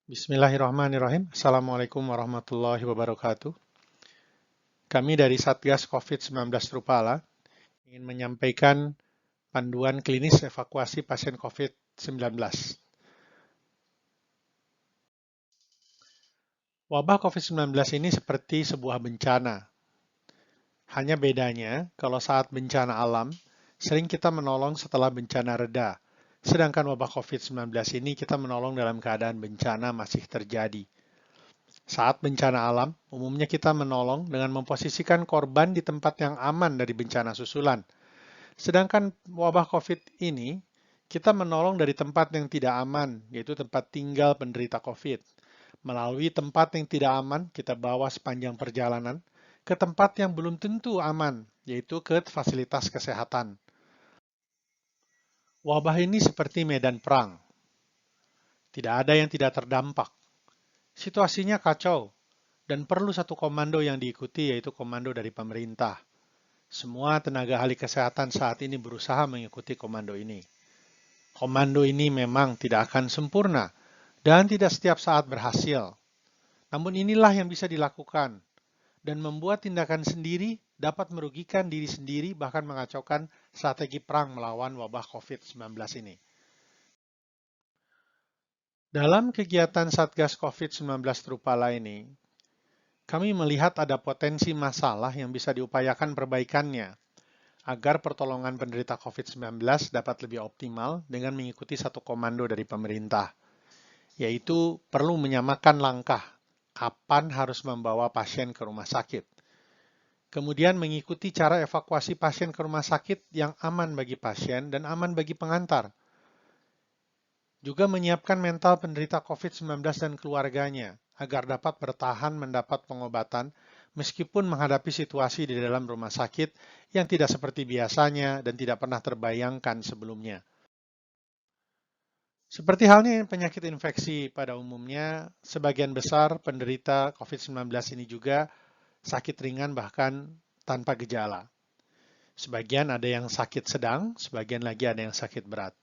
Bismillahirrahmanirrahim. Assalamualaikum warahmatullahi wabarakatuh. Kami dari Satgas COVID-19 Trupala ingin menyampaikan panduan klinis evakuasi pasien COVID-19. Wabah COVID-19 ini seperti sebuah bencana. Hanya bedanya, kalau saat bencana alam, sering kita menolong setelah bencana reda. Sedangkan wabah COVID-19 ini kita menolong dalam keadaan bencana masih terjadi. Saat bencana alam, umumnya kita menolong dengan memposisikan korban di tempat yang aman dari bencana susulan. Sedangkan wabah COVID ini, kita menolong dari tempat yang tidak aman, yaitu tempat tinggal penderita COVID. Melalui tempat yang tidak aman, kita bawa sepanjang perjalanan ke tempat yang belum tentu aman, yaitu ke fasilitas kesehatan. Wabah ini seperti medan perang. Tidak ada yang tidak terdampak. Situasinya kacau, dan perlu satu komando yang diikuti, yaitu komando dari pemerintah. Semua tenaga ahli kesehatan saat ini berusaha mengikuti komando ini. Komando ini memang tidak akan sempurna dan tidak setiap saat berhasil. Namun inilah yang bisa dilakukan, dan membuat tindakan sendiri dapat merugikan diri sendiri bahkan mengacaukan strategi perang melawan wabah COVID-19 ini. Dalam kegiatan Satgas COVID-19 Trupala ini, kami melihat ada potensi masalah yang bisa diupayakan perbaikannya agar pertolongan penderita COVID-19 dapat lebih optimal dengan mengikuti satu komando dari pemerintah, yaitu perlu menyamakan langkah kapan harus membawa pasien ke rumah sakit. Kemudian mengikuti cara evakuasi pasien ke rumah sakit yang aman bagi pasien dan aman bagi pengantar. Juga menyiapkan mental penderita COVID-19 dan keluarganya agar dapat bertahan mendapat pengobatan meskipun menghadapi situasi di dalam rumah sakit yang tidak seperti biasanya dan tidak pernah terbayangkan sebelumnya. Seperti halnya penyakit infeksi pada umumnya, sebagian besar penderita COVID-19 ini juga sakit ringan bahkan tanpa gejala. Sebagian ada yang sakit sedang, sebagian lagi ada yang sakit berat.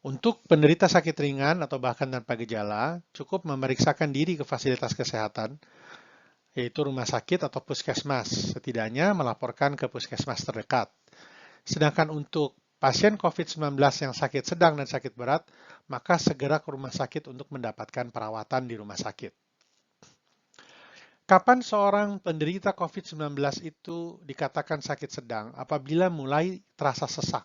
Untuk penderita sakit ringan atau bahkan tanpa gejala, cukup memeriksakan diri ke fasilitas kesehatan, yaitu rumah sakit atau puskesmas. Setidaknya melaporkan ke puskesmas terdekat. Sedangkan untuk pasien COVID-19 yang sakit sedang dan sakit berat, maka segera ke rumah sakit untuk mendapatkan perawatan di rumah sakit. Kapan seorang penderita COVID-19 itu dikatakan sakit sedang? Apabila mulai terasa sesak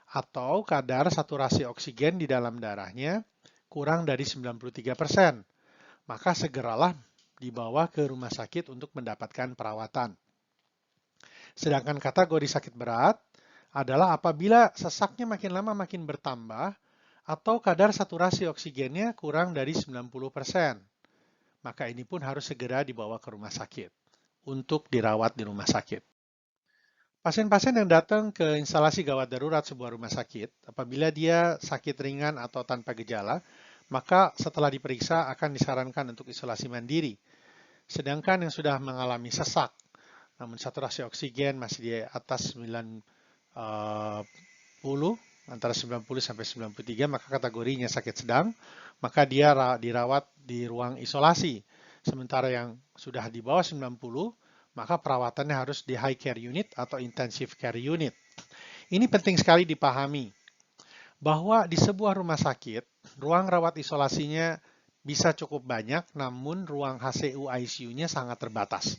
atau kadar saturasi oksigen di dalam darahnya kurang dari 93%, maka segeralah dibawa ke rumah sakit untuk mendapatkan perawatan. Sedangkan kategori sakit berat adalah apabila sesaknya makin lama makin bertambah atau kadar saturasi oksigennya kurang dari 90%. Maka ini pun harus segera dibawa ke rumah sakit untuk dirawat di rumah sakit. Pasien-pasien yang datang ke instalasi gawat darurat sebuah rumah sakit, apabila dia sakit ringan atau tanpa gejala, maka setelah diperiksa akan disarankan untuk isolasi mandiri. Sedangkan yang sudah mengalami sesak, namun saturasi oksigen masih di atas 90, antara 90 sampai 93, maka kategorinya sakit sedang, maka dia dirawat di ruang isolasi. Sementara yang sudah di bawah 90, maka perawatannya harus di high care unit atau intensive care unit. Ini penting sekali dipahami bahwa di sebuah rumah sakit, ruang rawat isolasinya bisa cukup banyak, namun ruang HCU ICU-nya sangat terbatas.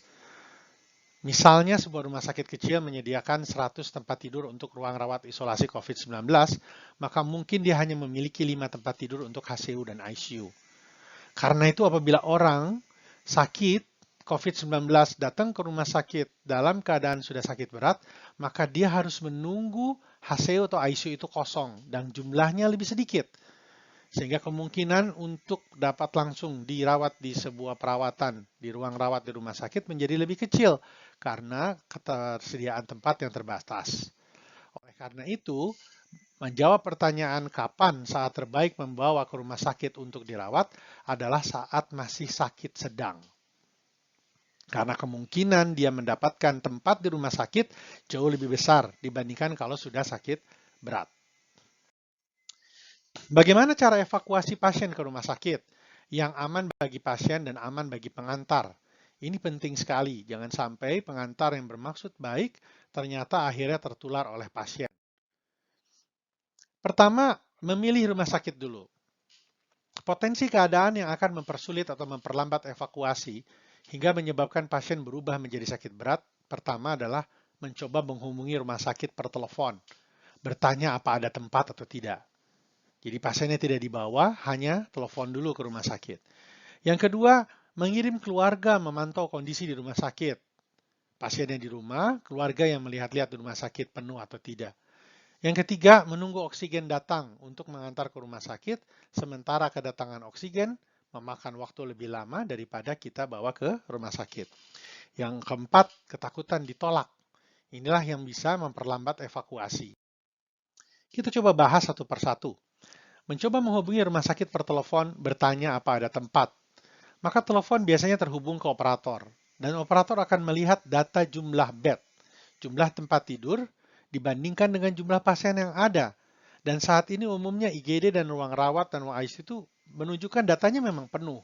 Misalnya sebuah rumah sakit kecil menyediakan 100 tempat tidur untuk ruang rawat isolasi COVID-19, maka mungkin dia hanya memiliki 5 tempat tidur untuk HCU dan ICU. Karena itu apabila orang sakit COVID-19 datang ke rumah sakit dalam keadaan sudah sakit berat, maka dia harus menunggu HCU atau ICU itu kosong dan jumlahnya lebih sedikit. Sehingga kemungkinan untuk dapat langsung dirawat di sebuah perawatan di ruang rawat di rumah sakit menjadi lebih kecil karena ketersediaan tempat yang terbatas. Oleh karena itu, menjawab pertanyaan kapan saat terbaik membawa ke rumah sakit untuk dirawat adalah saat masih sakit sedang. Karena kemungkinan dia mendapatkan tempat di rumah sakit jauh lebih besar dibandingkan kalau sudah sakit berat. Bagaimana cara evakuasi pasien ke rumah sakit? yang aman bagi pasien dan aman bagi pengantar. Ini penting sekali, jangan sampai pengantar yang bermaksud baik ternyata akhirnya tertular oleh pasien. Pertama, memilih rumah sakit dulu. Potensi keadaan yang akan mempersulit atau memperlambat evakuasi hingga menyebabkan pasien berubah menjadi sakit berat, pertama adalah mencoba menghubungi rumah sakit per telepon, bertanya apa ada tempat atau tidak. Jadi pasiennya tidak dibawa, hanya telepon dulu ke rumah sakit. Yang kedua, mengirim keluarga memantau kondisi di rumah sakit. Pasiennya di rumah, keluarga yang melihat-lihat di rumah sakit penuh atau tidak. Yang ketiga, menunggu oksigen datang untuk mengantar ke rumah sakit, sementara kedatangan oksigen memakan waktu lebih lama daripada kita bawa ke rumah sakit. Yang keempat, ketakutan ditolak. Inilah yang bisa memperlambat evakuasi. Kita coba bahas satu persatu. Mencoba menghubungi rumah sakit per telepon, bertanya apa ada tempat. Maka telepon biasanya terhubung ke operator, dan operator akan melihat data jumlah bed, jumlah tempat tidur, dibandingkan dengan jumlah pasien yang ada. Dan saat ini umumnya IGD dan ruang rawat dan ruang ICU itu menunjukkan datanya memang penuh.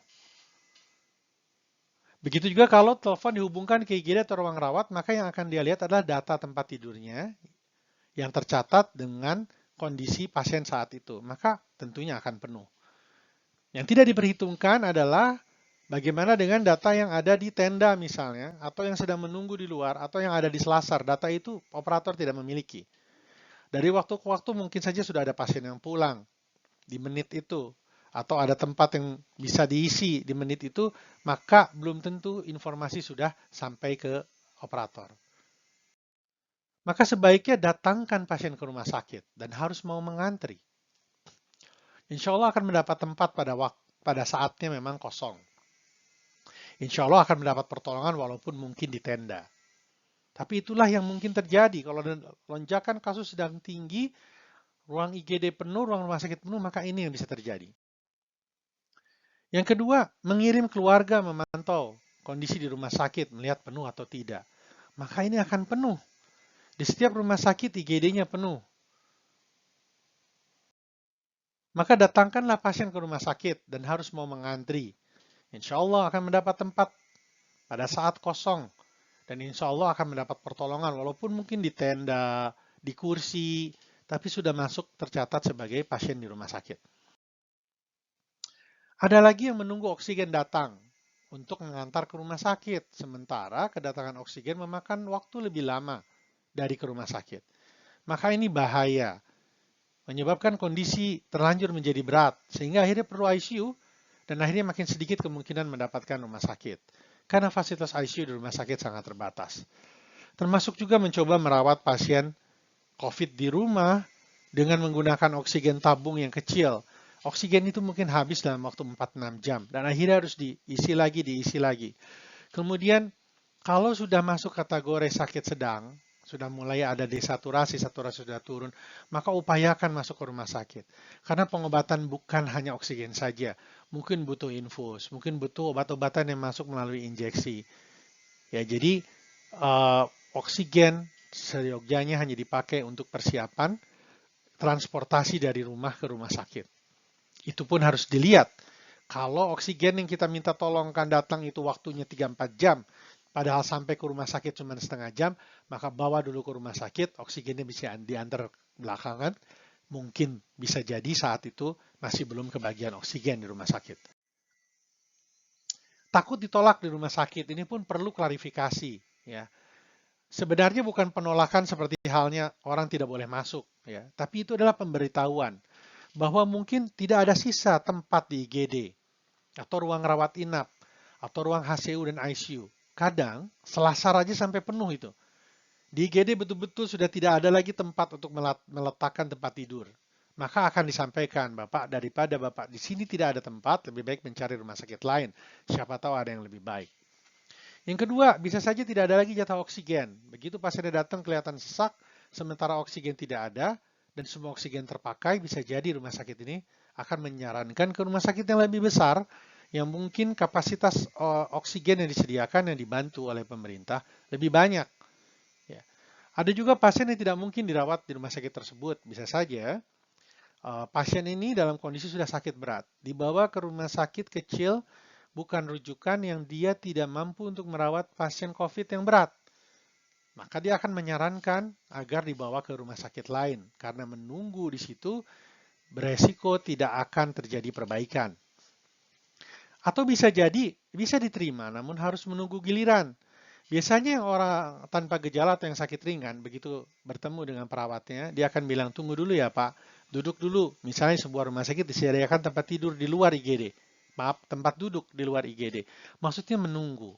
Begitu juga kalau telepon dihubungkan ke IGD atau ruang rawat, maka yang akan dia lihat adalah data tempat tidurnya yang tercatat dengan kondisi pasien saat itu. Maka tentunya akan penuh. Yang tidak diperhitungkan adalah bagaimana dengan data yang ada di tenda misalnya, atau yang sedang menunggu di luar, atau yang ada di selasar. Data itu operator tidak memiliki. Dari waktu ke waktu mungkin saja sudah ada pasien yang pulang di menit itu, atau ada tempat yang bisa diisi di menit itu, maka belum tentu informasi sudah sampai ke operator. Maka sebaiknya datangkan pasien ke rumah sakit dan harus mau mengantri. Insya Allah akan mendapat tempat pada saatnya memang kosong. Insya Allah akan mendapat pertolongan walaupun mungkin di tenda. Tapi itulah yang mungkin terjadi. Kalau lonjakan kasus sedang tinggi, ruang IGD penuh, ruang rumah sakit penuh, maka ini yang bisa terjadi. Yang kedua, mengirim keluarga memantau kondisi di rumah sakit, melihat penuh atau tidak. Maka ini akan penuh. Di setiap rumah sakit IGD-nya penuh. Maka datangkanlah pasien ke rumah sakit dan harus mau mengantri. Insya Allah akan mendapat tempat pada saat kosong. Dan insya Allah akan mendapat pertolongan walaupun mungkin di tenda, di kursi, tapi sudah masuk tercatat sebagai pasien di rumah sakit. Ada lagi yang menunggu oksigen datang untuk mengantar ke rumah sakit, sementara kedatangan oksigen memakan waktu lebih lama dari ke rumah sakit. Maka ini bahaya, menyebabkan kondisi terlanjur menjadi berat, sehingga akhirnya perlu ICU, dan akhirnya makin sedikit kemungkinan mendapatkan rumah sakit. Karena fasilitas ICU di rumah sakit sangat terbatas. Termasuk juga mencoba merawat pasien COVID di rumah dengan menggunakan oksigen tabung yang kecil. Oksigen itu mungkin habis dalam waktu 4-6 jam dan akhirnya harus diisi lagi. Kemudian kalau sudah masuk kategori sakit sedang, sudah mulai ada desaturasi, saturasi sudah turun, maka upayakan masuk ke rumah sakit. Karena pengobatan bukan hanya oksigen saja, mungkin butuh infus, mungkin butuh obat-obatan yang masuk melalui injeksi. Ya, jadi oksigen seyogyanya hanya dipakai untuk persiapan transportasi dari rumah ke rumah sakit. Itu pun harus dilihat. Kalau oksigen yang kita minta tolongkan datang itu waktunya 3-4 jam, padahal sampai ke rumah sakit cuma setengah jam, maka bawa dulu ke rumah sakit, oksigennya bisa diantar belakangan. Mungkin bisa jadi saat itu masih belum kebagian oksigen di rumah sakit. Takut ditolak di rumah sakit, ini pun perlu klarifikasi. Ya. Sebenarnya bukan penolakan seperti halnya orang tidak boleh masuk, ya. Tapi itu adalah pemberitahuan bahwa mungkin tidak ada sisa tempat di IGD atau ruang rawat inap atau ruang HCU dan ICU. Kadang selasar aja sampai penuh itu. Di IGD betul-betul sudah tidak ada lagi tempat untuk meletakkan tempat tidur. Maka akan disampaikan, Bapak, daripada Bapak di sini tidak ada tempat, lebih baik mencari rumah sakit lain. Siapa tahu ada yang lebih baik. Yang kedua, bisa saja tidak ada lagi jatah oksigen. Begitu pasiennya datang kelihatan sesak, sementara oksigen tidak ada, dan semua oksigen terpakai, bisa jadi rumah sakit ini akan menyarankan ke rumah sakit yang lebih besar, yang mungkin kapasitas oksigen yang disediakan, yang dibantu oleh pemerintah, lebih banyak. Ya. Ada juga pasien yang tidak mungkin dirawat di rumah sakit tersebut. Bisa saja pasien ini dalam kondisi sudah sakit berat, dibawa ke rumah sakit kecil, bukan rujukan yang dia tidak mampu untuk merawat pasien COVID yang berat. Maka dia akan menyarankan agar dibawa ke rumah sakit lain, karena menunggu di situ beresiko tidak akan terjadi perbaikan. Atau bisa jadi, bisa diterima, namun harus menunggu giliran. Biasanya yang orang tanpa gejala atau yang sakit ringan, begitu bertemu dengan perawatnya, dia akan bilang, tunggu dulu ya Pak, duduk dulu. Misalnya sebuah rumah sakit disediakan tempat tidur di luar IGD. Maaf, tempat duduk di luar IGD. Maksudnya menunggu.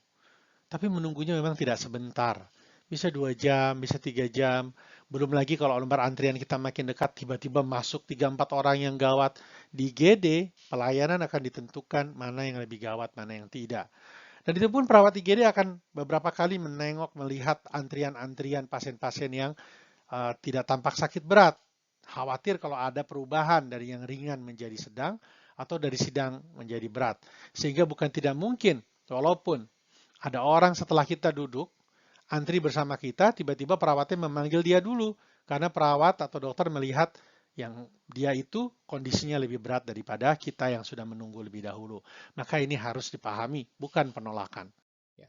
Tapi menunggunya memang tidak sebentar. Bisa 2 jam, bisa 3 jam. Belum lagi kalau lembar antrian kita makin dekat, tiba-tiba masuk 3-4 orang yang gawat. Di IGD, pelayanan akan ditentukan mana yang lebih gawat, mana yang tidak. Dan itu pun perawat IGD akan beberapa kali menengok, melihat antrian-antrian pasien-pasien yang tidak tampak sakit berat. Khawatir kalau ada perubahan dari yang ringan menjadi sedang atau dari sedang menjadi berat. Sehingga bukan tidak mungkin, walaupun ada orang setelah kita duduk, antri bersama kita, tiba-tiba perawatnya memanggil dia dulu. Karena perawat atau dokter melihat yang dia itu kondisinya lebih berat daripada kita yang sudah menunggu lebih dahulu. Maka ini harus dipahami, bukan penolakan. Ya.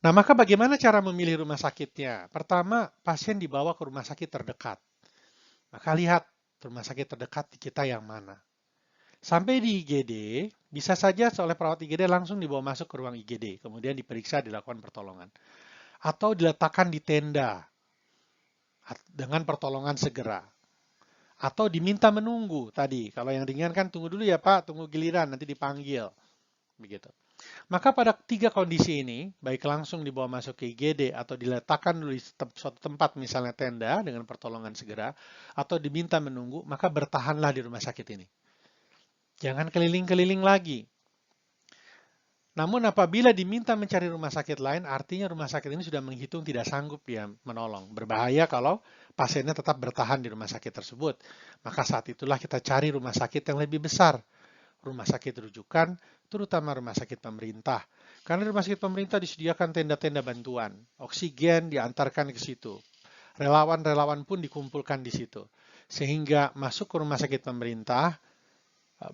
Nah, maka bagaimana cara memilih rumah sakitnya? Pertama, pasien dibawa ke rumah sakit terdekat. Maka lihat rumah sakit terdekat di kita yang mana. Sampai di IGD, bisa saja oleh perawat IGD langsung dibawa masuk ke ruang IGD, kemudian diperiksa, dilakukan pertolongan. Atau diletakkan di tenda dengan pertolongan segera. Atau diminta menunggu tadi. Kalau yang ringan kan tunggu dulu ya Pak, tunggu giliran, nanti dipanggil. Begitu. Maka pada 3 kondisi ini, baik langsung dibawa masuk ke IGD atau diletakkan di suatu tempat misalnya tenda dengan pertolongan segera, atau diminta menunggu, maka bertahanlah di rumah sakit ini. Jangan keliling-keliling lagi. Namun apabila diminta mencari rumah sakit lain, artinya rumah sakit ini sudah menghitung tidak sanggup dia menolong. Berbahaya kalau pasiennya tetap bertahan di rumah sakit tersebut. Maka saat itulah kita cari rumah sakit yang lebih besar. Rumah sakit rujukan, terutama rumah sakit pemerintah. Karena rumah sakit pemerintah disediakan tenda-tenda bantuan. Oksigen diantarkan ke situ. Relawan-relawan pun dikumpulkan di situ. Sehingga masuk ke rumah sakit pemerintah,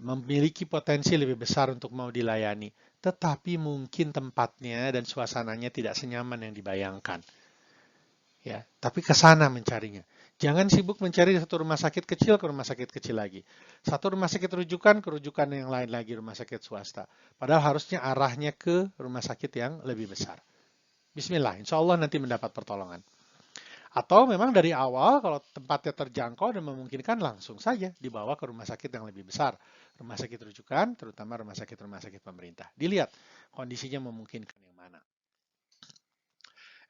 memiliki potensi lebih besar untuk mau dilayani, tetapi mungkin tempatnya dan suasananya tidak senyaman yang dibayangkan. Ya, tapi ke sana mencarinya. Jangan sibuk mencari satu rumah sakit kecil ke rumah sakit kecil lagi. Satu rumah sakit rujukan ke rujukan yang lain lagi, rumah sakit swasta. Padahal harusnya arahnya ke rumah sakit yang lebih besar. Bismillah, insya Allah nanti mendapat pertolongan. Atau memang dari awal kalau tempatnya terjangkau dan memungkinkan langsung saja dibawa ke rumah sakit yang lebih besar. Rumah sakit rujukan, terutama rumah sakit pemerintah. Dilihat kondisinya memungkinkan yang mana.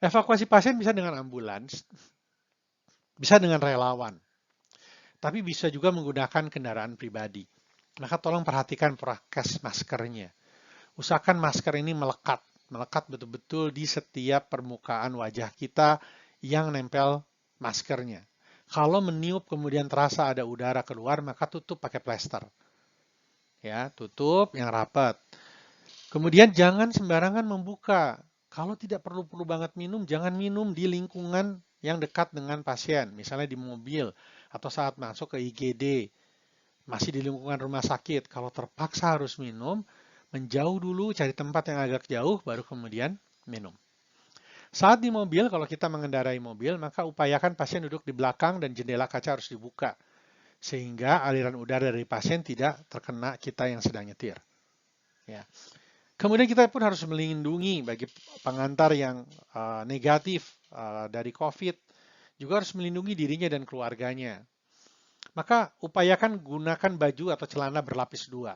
Evakuasi pasien bisa dengan ambulans, bisa dengan relawan. Tapi bisa juga menggunakan kendaraan pribadi. Maka tolong perhatikan prokes maskernya. Usahakan masker ini melekat betul-betul di setiap permukaan wajah kita yang nempel maskernya. Kalau meniup kemudian terasa ada udara keluar, maka tutup pakai plester. Ya, tutup yang rapat. Kemudian jangan sembarangan membuka. Kalau tidak perlu banget minum, jangan minum di lingkungan yang dekat dengan pasien. Misalnya di mobil atau saat masuk ke IGD. Masih di lingkungan rumah sakit. Kalau terpaksa harus minum, menjauh dulu, cari tempat yang agak jauh, baru kemudian minum. Saat di mobil, kalau kita mengendarai mobil, maka upayakan pasien duduk di belakang dan jendela kaca harus dibuka. Sehingga aliran udara dari pasien tidak terkena kita yang sedang nyetir. Ya. Kemudian kita pun harus melindungi bagi pengantar yang negatif dari COVID. Juga harus melindungi dirinya dan keluarganya. Maka upayakan gunakan baju atau celana berlapis 2.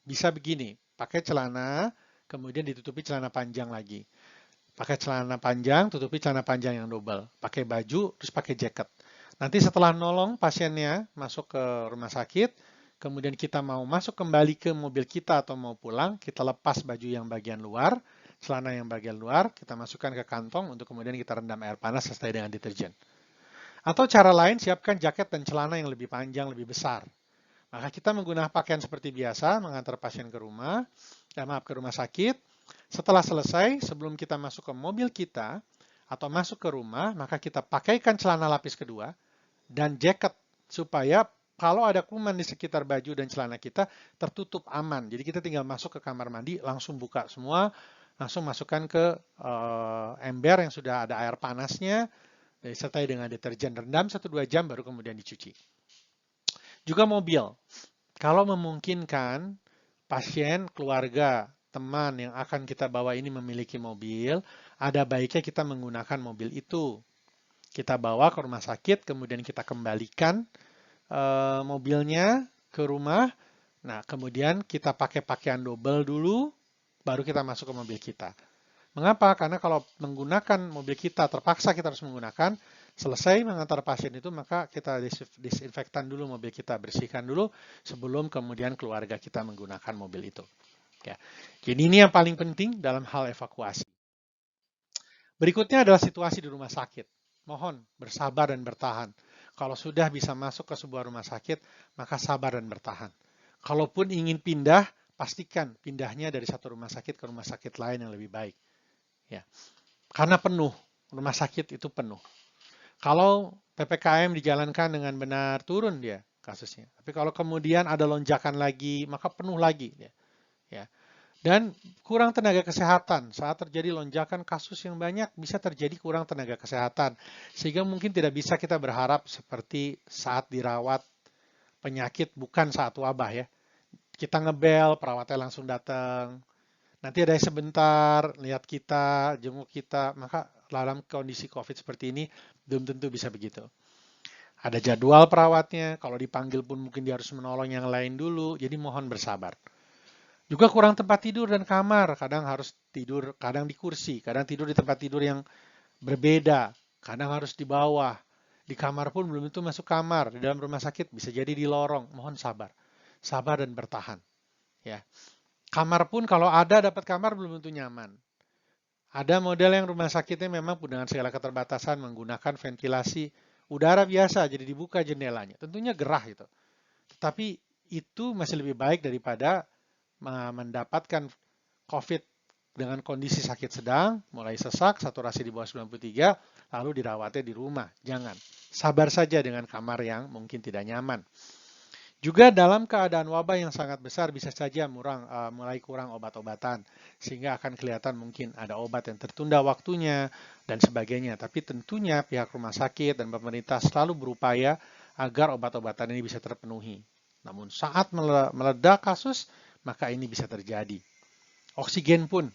Bisa begini, pakai celana, kemudian ditutupi celana panjang lagi. Pakai celana panjang, tutupi celana panjang yang double. Pakai baju, terus pakai jaket. Nanti setelah nolong pasiennya masuk ke rumah sakit, kemudian kita mau masuk kembali ke mobil kita atau mau pulang, kita lepas baju yang bagian luar, celana yang bagian luar, kita masukkan ke kantong untuk kemudian kita rendam air panas sesuai dengan deterjen. Atau cara lain, siapkan jaket dan celana yang lebih panjang, lebih besar. Maka kita menggunakan pakaian seperti biasa, mengantar pasien ke rumah, ke rumah sakit. Setelah selesai, sebelum kita masuk ke mobil kita atau masuk ke rumah, maka kita pakaikan celana lapis kedua dan jaket supaya kalau ada kuman di sekitar baju dan celana kita, tertutup aman. Jadi kita tinggal masuk ke kamar mandi, langsung buka semua, langsung masukkan ke ember yang sudah ada air panasnya, disertai dengan deterjen, rendam 1-2 jam, baru kemudian dicuci. Juga mobil. Kalau memungkinkan, pasien, keluarga, teman yang akan kita bawa ini memiliki mobil, ada baiknya kita menggunakan mobil itu. Kita bawa ke rumah sakit, kemudian kita kembalikan mobilnya ke rumah. Nah, kemudian kita pakai pakaian double dulu, baru kita masuk ke mobil kita. Mengapa? Karena kalau menggunakan mobil kita, terpaksa kita harus menggunakan, selesai mengantar pasien itu, maka kita disinfektan dulu mobil kita, bersihkan dulu sebelum kemudian keluarga kita menggunakan mobil itu. Ya. Jadi ini yang paling penting dalam hal evakuasi. Berikutnya adalah situasi di rumah sakit. Mohon bersabar dan bertahan. Kalau sudah bisa masuk ke sebuah rumah sakit, maka sabar dan bertahan. Kalaupun ingin pindah, pastikan pindahnya dari satu rumah sakit ke rumah sakit lain yang lebih baik. Ya. Karena penuh, rumah sakit itu penuh. Kalau PPKM dijalankan dengan benar, turun dia kasusnya. Tapi kalau kemudian ada lonjakan lagi, maka penuh lagi. Ya. Dan kurang tenaga kesehatan. Saat terjadi lonjakan kasus yang banyak, bisa terjadi kurang tenaga kesehatan. Sehingga mungkin tidak bisa kita berharap seperti saat dirawat penyakit, bukan saat wabah ya. Kita ngebel, perawatnya langsung datang. Nanti ada sebentar, lihat kita, jenguk kita, maka dalam kondisi COVID seperti ini, belum tentu bisa begitu. Ada jadwal perawatnya, kalau dipanggil pun mungkin dia harus menolong yang lain dulu, jadi mohon bersabar. Juga kurang tempat tidur dan kamar, kadang harus tidur, kadang di kursi, kadang tidur di tempat tidur yang berbeda, kadang harus di bawah. Di kamar pun belum tentu masuk kamar, di dalam rumah sakit bisa jadi di lorong, mohon sabar. Sabar dan bertahan. Ya. Kamar pun kalau ada dapat kamar belum tentu nyaman. Ada model yang rumah sakitnya memang dengan segala keterbatasan menggunakan ventilasi udara biasa, jadi dibuka jendelanya. Tentunya gerah itu. Tetapi itu masih lebih baik daripada mendapatkan COVID dengan kondisi sakit sedang, mulai sesak, saturasi di bawah 93, lalu dirawatnya di rumah. Jangan. Sabar saja dengan kamar yang mungkin tidak nyaman. Juga dalam keadaan wabah yang sangat besar bisa saja mulai kurang obat-obatan sehingga akan kelihatan mungkin ada obat yang tertunda waktunya dan sebagainya. Tapi tentunya pihak rumah sakit dan pemerintah selalu berupaya agar obat-obatan ini bisa terpenuhi. Namun saat meledak kasus, maka ini bisa terjadi. Oksigen pun.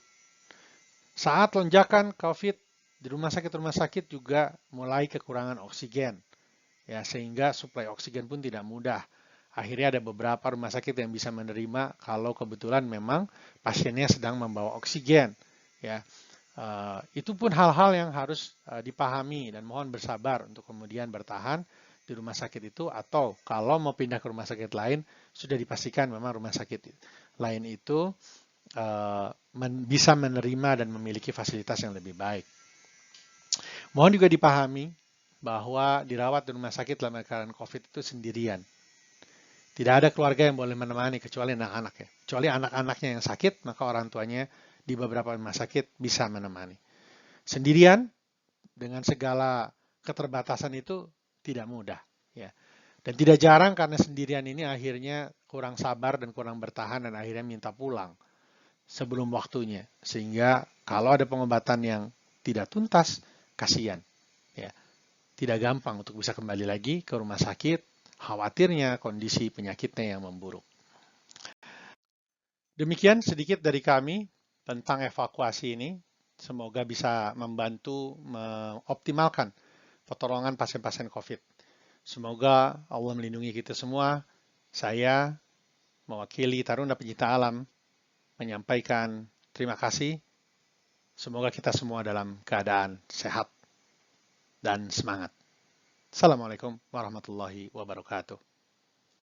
Saat lonjakan COVID di rumah sakit juga mulai kekurangan oksigen. Ya, sehingga suplai oksigen pun tidak mudah. Akhirnya ada beberapa rumah sakit yang bisa menerima kalau kebetulan memang pasiennya sedang membawa oksigen. Ya, itu pun hal-hal yang harus dipahami dan mohon bersabar untuk kemudian bertahan di rumah sakit itu, atau kalau mau pindah ke rumah sakit lain sudah dipastikan memang rumah sakit lain itu bisa menerima dan memiliki fasilitas yang lebih baik. Mohon juga dipahami bahwa dirawat di rumah sakit dalam keadaan COVID itu sendirian. Tidak ada keluarga yang boleh menemani kecuali anak-anak ya. Kecuali anak-anaknya yang sakit, maka orang tuanya di beberapa rumah sakit bisa menemani. Sendirian dengan segala keterbatasan itu tidak mudah ya. Dan tidak jarang karena sendirian ini akhirnya kurang sabar dan kurang bertahan dan akhirnya minta pulang sebelum waktunya. Sehingga kalau ada pengobatan yang tidak tuntas, kasihan ya. Tidak gampang untuk bisa kembali lagi ke rumah sakit, khawatirnya kondisi penyakitnya yang memburuk. Demikian sedikit dari kami tentang evakuasi ini. Semoga bisa membantu mengoptimalkan pertolongan pasien-pasien COVID. Semoga Allah melindungi kita semua. Saya mewakili Taruna Pencinta Alam menyampaikan terima kasih. Semoga kita semua dalam keadaan sehat dan semangat. Assalamualaikum warahmatullahi wabarakatuh.